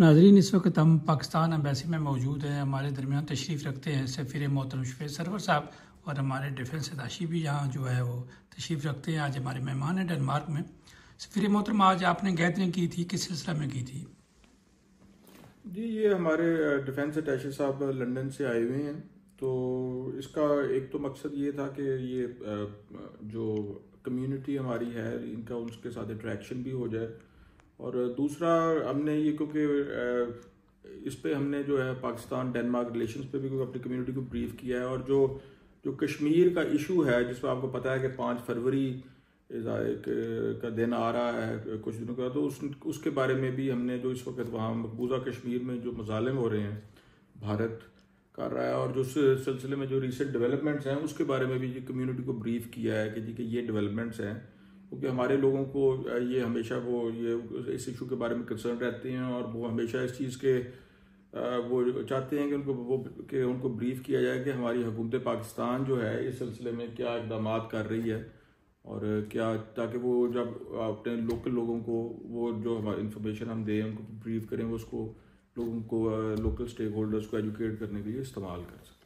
नाज़रीन, इस वक्त हम पाकिस्तान एम्बेसी में मौजूद हैं। हमारे दरमियान तशरीफ़ रखते हैं सफ़ीर मोहतरम शफीक सरवर साहब और हमारे डिफेंस अताशी भी यहाँ जो है वो तशरीफ़ रखते हैं। आज हमारे मेहमान हैं डेनमार्क में। सफ़ीर मोहतरम, आज आपने गैदरिंग की थी, किस सिलसिला में की थी? जी, ये हमारे डिफेंस अटैचे साहब लंदन से आए हुए हैं। तो इसका एक तो मकसद ये था कि ये जो कम्युनिटी हमारी है इनका उसके साथ इंटरेक्शन भी हो जाए, और दूसरा हमने ये क्योंकि इस पे हमने जो है पाकिस्तान डेनमार्क रिलेशंस पे भी अपनी कम्युनिटी को ब्रीफ किया है। और जो जो कश्मीर का इशू है जिसमें आपको पता है कि 5 फरवरी का दिन आ रहा है कुछ दिनों का, तो उसके बारे में भी हमने जो इस वक्त वहाँ मकबूजा कश्मीर में जो मजालिम हो रहे हैं भारत कर रहा है, और जो उस सिलसिले में जो रिसेंट डेवलपमेंट्स हैं उसके बारे में भी ये कम्युनिटी को ब्रीफ किया है कि जी कि ये डेवलपमेंट्स हैं, क्योंकि हमारे लोगों को ये हमेशा ये इस इशू के बारे में कंसर्न रहते हैं, और वो हमेशा इस चीज़ के वो चाहते हैं कि उनको ब्रीफ किया जाए कि हमारी हुकूमत पाकिस्तान जो है इस सिलसिले में क्या इकदाम कर रही है, और क्या, ताकि वो जब अपने लोकल लोगों को वो जो हमारी इन्फॉर्मेशन हम दें उनको ब्रीफ करें, वो उसको लोगों को लोकल स्टेक होल्डर्स को एजुकेट करने के लिए इस्तेमाल कर सकें।